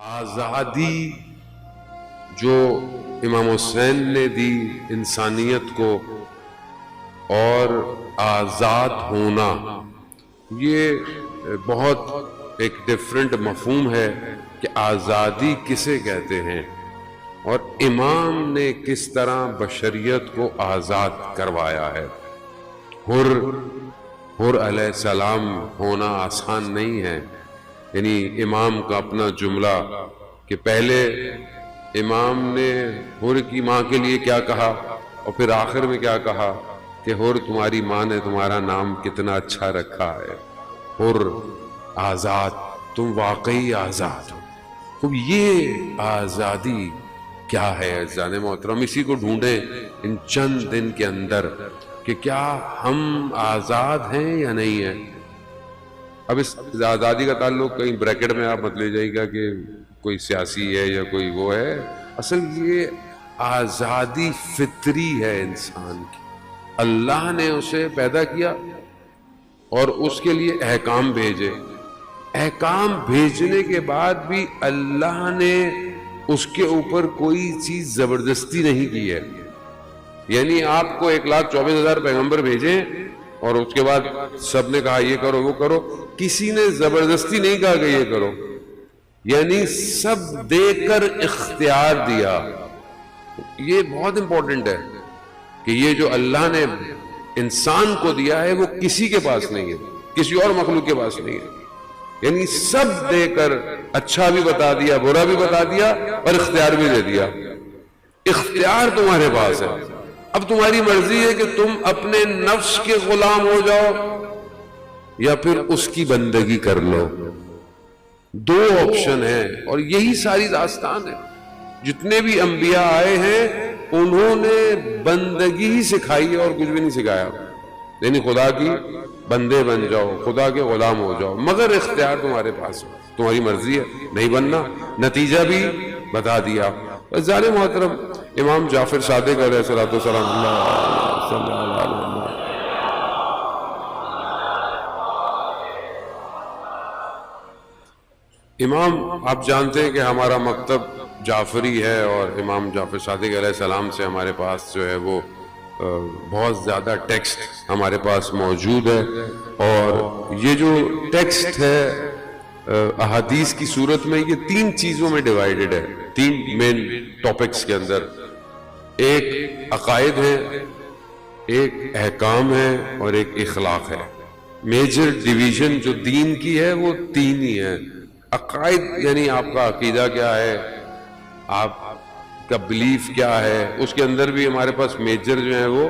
آزادی جو امام حسین نے دی انسانیت کو اور آزاد ہونا، یہ بہت ایک ڈیفرنٹ مفہوم ہے کہ آزادی کسے کہتے ہیں اور امام نے کس طرح بشریت کو آزاد کروایا ہے۔ حر علیہ السلام ہونا آسان نہیں ہے، یعنی امام کا اپنا جملہ کہ پہلے امام نے حر کی ماں کے لیے کیا کہا اور پھر آخر میں کیا کہا کہ حر تمہاری ماں نے تمہارا نام کتنا اچھا رکھا ہے، حر آزاد، تم واقعی آزاد ہو۔ تو یہ آزادی کیا ہے عزیزان محترم؟ اسی کو ڈھونڈیں ان چند دن کے اندر کہ کیا ہم آزاد ہیں یا نہیں ہیں۔ اب اس آزادی کا تعلق کہیں بریکٹ میں آپ مت لے جائے گا کہ کوئی سیاسی ہے یا کوئی وہ ہے، اصل یہ آزادی فطری ہے انسان کی۔ اللہ نے اسے پیدا کیا اور اس کے لیے احکام بھیجے، احکام بھیجنے کے بعد بھی اللہ نے اس کے اوپر کوئی چیز زبردستی نہیں کی ہے۔ یعنی آپ کو 1,24,000 پیغمبر بھیجیں اور اس کے بعد سب نے کہا یہ کرو وہ کرو، کسی نے زبردستی نہیں کہا کہ یہ کرو، یعنی سب دے کر اختیار دیا۔ یہ بہت امپورٹنٹ ہے کہ یہ جو اللہ نے انسان کو دیا ہے وہ کسی کے پاس نہیں ہے، کسی اور مخلوق کے پاس نہیں ہے، یعنی سب دے کر اچھا بھی بتا دیا، برا بھی بتا دیا اور اختیار بھی دے دیا۔ اختیار تمہارے پاس ہے، اب تمہاری مرضی ہے کہ تم اپنے نفس کے غلام ہو جاؤ یا پھر اس کی بندگی کر لو۔ دو آپشن ہیں اور یہی ساری داستان ہے۔ جتنے بھی انبیاء آئے ہیں انہوں نے بندگی ہی سکھائی اور کچھ بھی نہیں سکھایا، یعنی خدا کی بندے بن جاؤ، خدا کے غلام ہو جاؤ، مگر اختیار تمہارے پاس ہے، تمہاری مرضی ہے، نہیں بننا، نتیجہ بھی بتا دیا۔ عزیزان محترم، امام جعفر صادق علیہ الصلوۃ والسلام اللہ صلی اللہ علیہ وسلم، امام آپ جانتے ہیں کہ ہمارا مکتب جعفری ہے اور امام جعفر صادق علیہ السلام سے ہمارے پاس جو ہے وہ بہت زیادہ ٹیکسٹ ہمارے پاس موجود ہے، اور یہ جو ٹیکسٹ ہے احادیث کی صورت میں یہ 3 چیزوں میں ڈیوائیڈڈ ہے، 3 مین ٹاپکس کے اندر۔ ایک عقائد ہے، ایک احکام ہے اور ایک اخلاق ہے۔ میجر ڈیویژن جو دین کی ہے وہ 3 ہی ہے۔ عقائد یعنی آپ کا عقیدہ کیا ہے، آپ کا بلیف کیا ہے، اس کے اندر بھی ہمارے پاس میجر جو ہیں وہ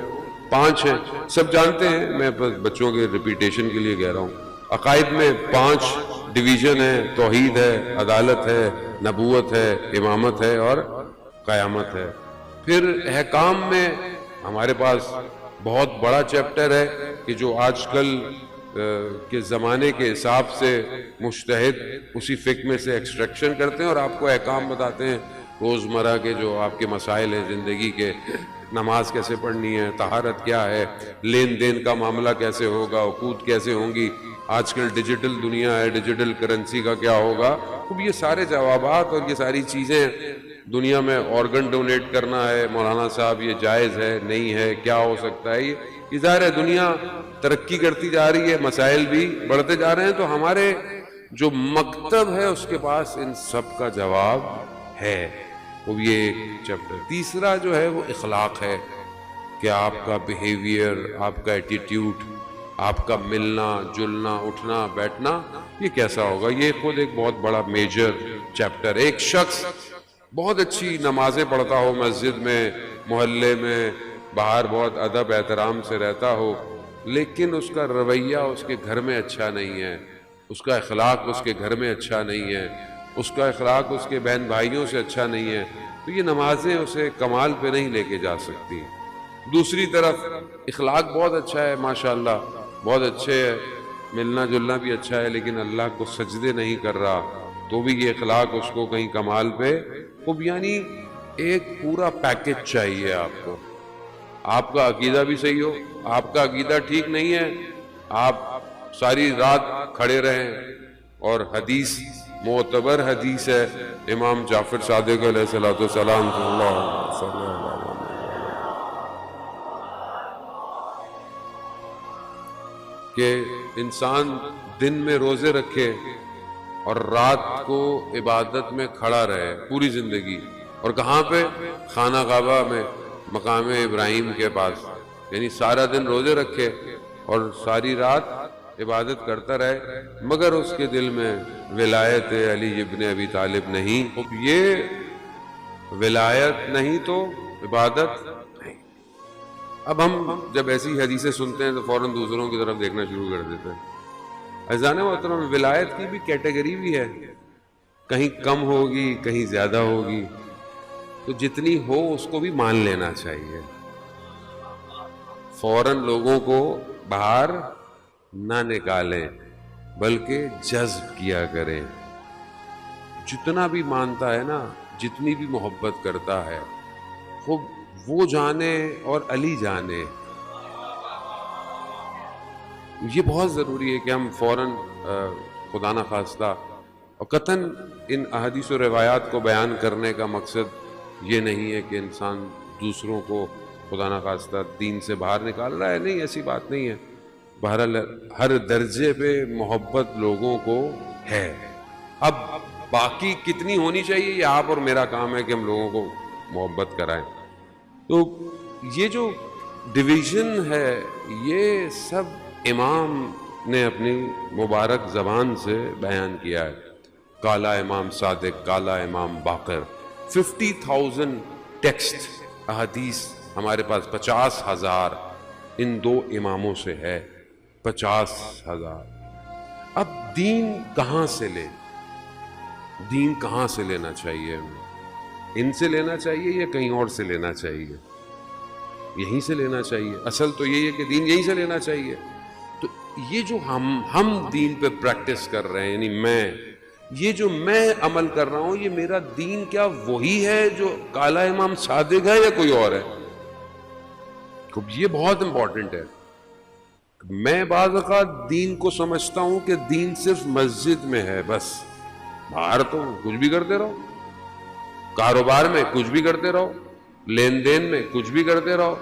5 ہیں، سب جانتے ہیں، میں بچوں کے ریپیٹیشن کے لیے کہہ رہا ہوں۔ عقائد میں 5 ڈویژن ہے، توحید ہے، عدالت ہے، نبوت ہے، امامت ہے اور قیامت ہے۔ پھر احکام میں ہمارے پاس بہت بڑا چیپٹر ہے کہ جو آج کل کے زمانے کے حساب سے مجتہد اسی فقہ میں سے ایکسٹریکشن کرتے ہیں اور آپ کو احکام بتاتے ہیں روزمرہ کے جو آپ کے مسائل ہیں زندگی کے، نماز کیسے پڑھنی ہے، طہارت کیا ہے، لین دین کا معاملہ کیسے ہوگا، عقود کیسے ہوں گی، آج کل ڈیجیٹل دنیا ہے، ڈیجیٹل کرنسی کا کیا ہوگا۔ اب یہ سارے جوابات اور یہ ساری چیزیں، دنیا میں آرگن ڈونیٹ کرنا ہے مولانا صاحب، یہ جائز ہے نہیں ہے، کیا ہو سکتا ہے، یہ ظاہر ہے دنیا ترقی کرتی جا رہی ہے، مسائل بھی بڑھتے جا رہے ہیں، تو ہمارے جو مکتب ہے اس کے پاس ان سب کا جواب ہے۔ وہ یہ ایک چیپٹر۔ تیسرا جو ہے وہ اخلاق ہے کہ آپ کا بیہیویئر، آپ کا ایٹیٹیوڈ، آپ کا ملنا جلنا اٹھنا بیٹھنا یہ کیسا ہوگا، یہ خود ایک بہت بڑا میجر چیپٹر۔ ایک شخص بہت اچھی نمازیں پڑھتا ہو، مسجد میں، محلے میں، باہر بہت ادب احترام سے رہتا ہو، لیکن اس کا رویہ اس کے گھر میں اچھا نہیں ہے، اس کا اخلاق اس کے گھر میں اچھا نہیں ہے، اس کا اخلاق اس کے بہن بھائیوں سے اچھا نہیں ہے، تو یہ نمازیں اسے کمال پہ نہیں لے کے جا سکتی۔ دوسری طرف اخلاق بہت اچھا ہے، ماشاءاللہ بہت اچھے ہے، ملنا جلنا بھی اچھا ہے، لیکن اللہ کو سجدے نہیں کر رہا، تو بھی یہ اخلاق اس کو کہیں کمال پہ خوب، یعنی ایک پورا پیکج چاہیے آپ کو۔ آپ کا عقیدہ بھی صحیح ہو، آپ کا عقیدہ ٹھیک نہیں ہے، آپ ساری رات کھڑے رہیں اور حدیث معتبر حدیث ہے امام جعفر صادق علیہ الصلوۃ والسلام صلی اللہ علیہ وسلم کہ انسان دن میں روزے رکھے اور رات کو عبادت میں کھڑا رہے پوری زندگی، اور کہاں پہ؟ خانہ کعبہ میں، مقام ابراہیم کے پاس، یعنی سارا دن روزے رکھے اور ساری رات عبادت کرتا رہے، مگر اس کے دل میں ولایت علی ابن ابی طالب نہیں۔ اب یہ ولایت نہیں تو عبادت نہیں۔ اب ہم جب ایسی حدیثیں سنتے ہیں تو فوراً دوسروں کی طرف دیکھنا شروع کر دیتے ہیں۔ عزیزان محترم، ولایت کی بھی کیٹیگری بھی ہے، کہیں کم ہوگی کہیں زیادہ ہوگی، تو جتنی ہو اس کو بھی مان لینا چاہیے، فوراً لوگوں کو باہر نہ نکالیں بلکہ جذب کیا کریں۔ جتنا بھی مانتا ہے نا، جتنی بھی محبت کرتا ہے، خوب وہ جانے اور علی جانے۔ یہ بہت ضروری ہے کہ ہم فوراً خدا نخواستہ، اور قطعاً ان احادیث و روایات کو بیان کرنے کا مقصد یہ نہیں ہے کہ انسان دوسروں کو خدا نخواستہ دین سے باہر نکال رہا ہے، نہیں، ایسی بات نہیں ہے۔ بہرحال ہر درجے پہ محبت لوگوں کو ہے۔ اب باقی کتنی ہونی چاہیے یہ آپ اور میرا کام ہے کہ ہم لوگوں کو محبت کرائیں۔ تو یہ جو ڈویژن ہے یہ سب امام نے اپنی مبارک زبان سے بیان کیا ہے۔ کالا امام صادق، کالا امام باقر، 50,000 ٹیکسٹ احادیث ہمارے پاس، 50,000 ان دو اماموں سے ہے، 50,000۔ اب دین کہاں سے لیں؟ دین کہاں سے لینا چاہیے ہمیں؟ ان سے لینا چاہیے یا کہیں اور سے لینا چاہیے؟ یہیں سے لینا چاہیے۔ اصل تو یہی ہے کہ دین یہیں سے لینا چاہیے۔ تو یہ جو ہم دین پہ پریکٹس کر رہے ہیں، یعنی یہ جو میں عمل کر رہا ہوں، یہ میرا دین کیا وہی ہے جو کالا امام صادق ہے یا کوئی اور ہے؟ یہ بہت امپورٹنٹ ہے۔ میں بعض اوقات دین کو سمجھتا ہوں کہ دین صرف مسجد میں ہے بس، باہر تو کچھ بھی کرتے رہو، کاروبار میں کچھ بھی کرتے رہو، لین دین میں کچھ بھی کرتے رہو،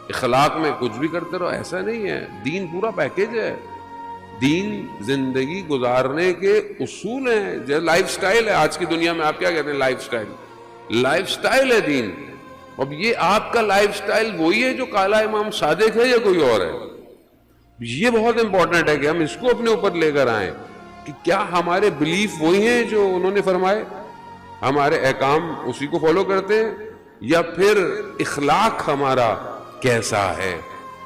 اخلاق میں کچھ بھی کرتے رہو۔ ایسا نہیں ہے، دین پورا پیکیج ہے۔ دین زندگی گزارنے کے اصول ہیں، جو لائف سٹائل ہے۔ آج کی دنیا میں آپ کیا کہتے ہیں؟ Life style. لائف سٹائل ہے دین۔ اب یہ آپ کا لائف سٹائل وہی ہے جو کالا امام صادق ہے یا کوئی اور ہے؟ یہ بہت امپورٹنٹ ہے کہ ہم اس کو اپنے اوپر لے کر آئیں کہ کیا ہمارے بلیف وہی ہیں جو انہوں نے فرمائے، ہمارے احکام اسی کو فالو کرتے ہیں، یا پھر اخلاق ہمارا کیسا ہے،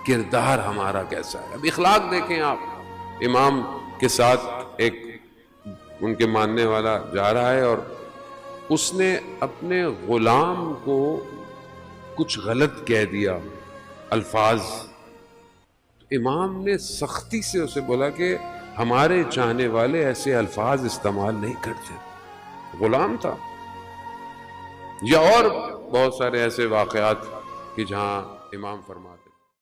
کردار ہمارا کیسا ہے۔ اب اخلاق دیکھیں آپ، امام کے ساتھ ایک ان کے ماننے والا جا رہا ہے اور اس نے اپنے غلام کو کچھ غلط کہہ دیا الفاظ۔ امام نے سختی سے اسے بولا کہ ہمارے چاہنے والے ایسے الفاظ استعمال نہیں کرتے۔ غلام تھا۔ یا اور بہت سارے ایسے واقعات کہ جہاں امام فرماتے